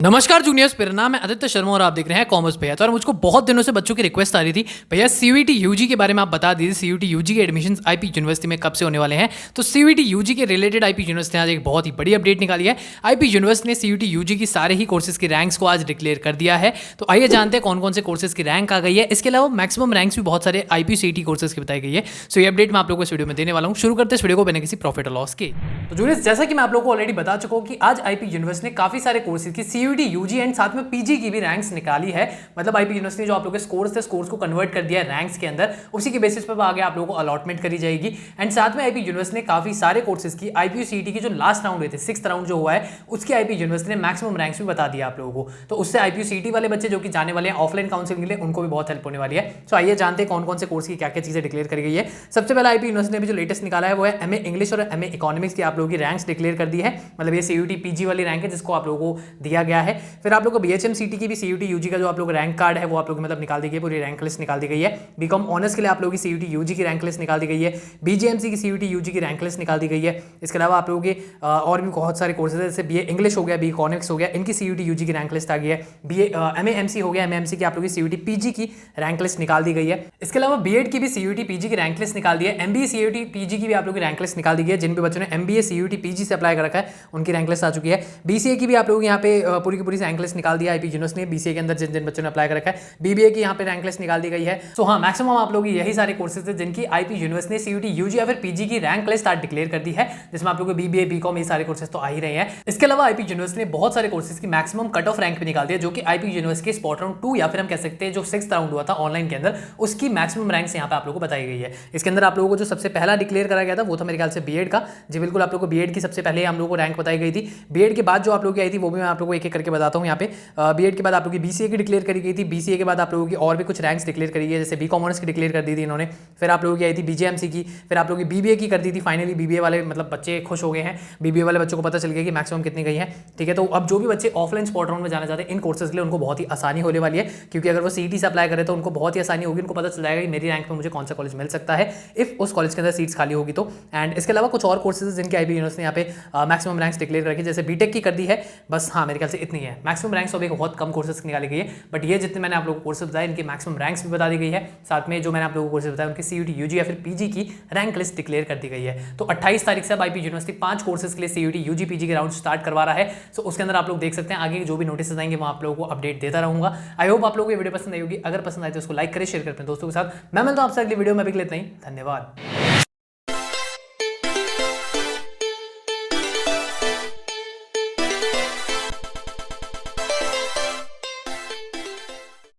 नमस्कार जूनियर्स, मेरा नाम है आदित्य शर्मा और आप देख रहे हैं कॉमर्स भैया। तो और मुझको बहुत दिनों से बच्चों की रिक्वेस्ट आ रही थी, भैया सीयूईटी यूजी के बारे में आप बता दीजिए। सीयूईटी यूजी के एडमिशन आईपी यूनिवर्सिटी में कब से होने वाले हैं। तो सीयूईटी यूजी के रिलेटेड आईपी यूनिवर्सिटी ने आज एक बहुत ही बड़ी अपडेट निकाली है। आईपी यूनिवर्सिटी ने सीयूईटी यूजी की सारे ही कोर्सेज की रैंक्स को आज डिक्लेयर कर दिया है। तो आइए जानते हैं कौन कौन से कोर्सेज की रैंक आ गई है। इसके अलावा मैक्सिमम रैंक्स भी बहुत सारे आईपी सीईटी कोर्सेज की बताई गई है। सो ये अपडेट मैं आप लोगों को इस वीडियो में देने वाला हूँ। शुरू करते हैं इस वीडियो को बिना किसी प्रॉफिट और लॉस के। तो जूनियर्स, जैसा कि मैं आप लोगों को ऑलरेडी बता चुका हूँ कि आज आईपी यूनिवर्सिटी ने काफी सारे कोर्सेज की सीयूईटी यूजी एंड साथ में पीजी की भी रैंक्स निकाली है। मतलब आईपी यूनिवर्सिटी ने जो आप लोगों के स्कोर्स थे, स्कोर्स को कन्वर्ट कर दिया है रैंक्स के अंदर। उसी के बेसिस पर आगे आप लोगों को अलॉटमेंट करी जाएगी। एंड साथ में आईपी यूनिवर्सिटी ने काफी सारे कोर्सेज की आईपीसीईटी की जो लास्ट राउंड हुए थे, 6th राउंड जो हुआ है, उसकी आईपी यूनिवर्सिटी ने मैक्सिमम रैंक्स भी बता दिया आप लोगों को। तो उससे आईपीसीईटी वाले बच्चे जो कि जाने वाले हैं ऑफलाइन काउंसलिंग के लिए, उनको भी बहुत हेल्प होने वाली है। तो आइए जानते हैं कौन कौन से कोर्स की क्या क्या चीजें डिक्लेयर करी गई है। सबसे पहले आईपी यूनिवर्सिटी ने भी जो लेटेस्ट निकाला है वो है एमए इंग्लिश और एमए इकोनॉमिक्स की आप लोगों की रैंक्स डिक्लेयर कर दी है। मतलब ये सीयूटी पीजी वाली रैंक है जिसको आप लोगों को दिया गया है। फिर आप लोगों को बीएचएम सीटी की भी सीयूटी यूजी का जो आप लोग रैंक कार्ड है वो आप लोग मतलब निकाल दी गई है, पूरी रैंक लिस्ट निकाल दी गई है। बीकॉम ऑनर्स के लिए आप लोगों की सीयूटी यूजी की रैंक लिस्ट निकाल दी गई है। बीजीएमसी की सीयूटी यूजी की रैंक लिस्ट निकाल दी गई है। इसके अलावा आप लोगों के और भी बहुत सारे कोर्सेज है, जैसे बीए इंग्लिश हो गया, बी इकोनॉमिक्स हो गया, इनकी सीयूटी यूजी की रैंक लिस्ट आ गई है। बीए एमए एमसी हो गया, एमए एमसी की आप लोगों की सीयूटी पीजी की रैंक लिस्ट निकाल दी गई है। इसके अलावा बीएड की भी सीयूटी पीजी की रैंक लिस्ट निकाल दी है। एमबीए सीयूटी पीजी की भी आप लोगों की रैंक लिस्ट निकाल दी गई है। जिन भी बच्चों ने एमबीए सीयूटी पीजी से अप्लाई कर रखा है उनकी रैंक लिस्ट आ चुकी है। बीसीए की भी आप लोगों को यहाँ पे पूरी की पूरी रैंक लिस्ट निकाल दिया आईपी यूनिवर्सिटी ने। बीसीए के अंदर जिन जिन बच्चों ने अप्लाई कर रखा है, बीबीए की यहाँ पे रैंक लिस्ट निकाल दी गई है। सो हाँ, मैक्सिमम आप लोग यही सारे कोर्सेज थे जिनकी आईपी यूनिवर्सिटी ने सीयूटी यूजी या फिर पीजी की रैंक लिस्ट आज डिक्लेयर कर दी है, जिसमें आप लोगों को बीबीए बीकॉम ये सारे कोर्सेज तो आ ही रहे हैं। इसके अलावा आईपी यूनिवर्सिटी ने बहुत सारे कोर्सेज की मैक्सिमम कट ऑफ रैंक भी निकाल दिया, जो कि आईपी यूनिवर्सिटी के स्पॉट राउंड 2 या फिर हम कह सकते हैं जो 6th राउंड हुआ था ऑनलाइन के अंदर, उसकी मैक्सिमम रैंक्स यहाँ पे आप लोगों को बताई गई है। इसके अंदर आप लोगों को जो सबसे पहला डिक्लेयर करा गया था वो था मेरे ख्याल से बीएड का। जी बिल्कुल, आप लोगों को बीएड की सबसे पहले हम लोगों को रैंक बताई गई थी। बीएड के बाद जो आप लोगों की आई थी वो भी मैं आप लोगों को एक एक करके बताता हूँ यहाँ पे। बीएड के बाद आप लोगों की बीसीए की डिक्लेयर करी गई थी। बीसीए के बाद आप लोगों की और भी कुछ रैंक्स डिक्लेयर करी है, जैसे बी कॉमर्स की डिक्लेयर कर दी थी इन्होंने। फिर आप लोगों की आई थी बीजेएमसी की। फिर आप लोगों की बीबीए की कर दी थी। फाइनली बीबीए वाले मतलब बच्चे खुश हो गए हैं, बीबीए वाले बच्चों को पता चल गया कि मैक्सिमम कितनी गई है। ठीक है, तो अब जो भी बच्चे ऑफलाइन स्पॉट राउंड में जाना चाहते हैं इन कोर्सेज के लिए, उनको बहुत ही आसानी होने वाली है, क्योंकि अगर वो सीईटी से अप्लाई करें तो उनको बहुत ही आसानी होगी। उनको पता चल जाएगा कि मेरी रैंक में मुझे कौन सा कॉलेज मिल सकता है इफ उस कॉलेज के अंदर सीट्स खाली होगी तो। एंड इसके अलावा कुछ और कोर्सेज जिनके आईपी यूनिवर्सिटी ने यहाँ पे मैक्सिमम रैंक्स डिक्लेयर रखी, जैसे बीटेक की कर दी है। बस हाँ, मेरे ख्याल से इतनी है मैक्सिमम रैंक्स। अभी बहुत कम कोर्सेज निकाली गई है, बट ये जितने मैंने आप लोगों को कोर्सेज बताए इनकी मैक्सिमम रैंक्स भी बता दी गई है। साथ में जो मैंने आप लोगों को कोर्सेज बताया उनकी सीयूटी यूजी या फिर पीजी की रैंक लिस्ट डिक्लेयर कर दी गई है। तो 28 तारीख से अब आईपी यूनिवर्सिटी 5 कोर्सेज के लिए सीयूटी यूजी पीजी के राउंड स्टार्ट करवा रहा है। सो उसके अंदर आप लोग देख सकते हैं आगे जो भी नोटिस आएंगे वो आप लोगों को अपडेट देता रहूंगा। आई होप आप लोगों को ये वीडियो पसंद आई होगी। अगर पसंद आई तो उसको लाइक करें, शेयर करें अपने दोस्तों के साथ। मैं मिलता हूं आपसे अगली वीडियो में। अभी के लिए इतना ही, धन्यवाद।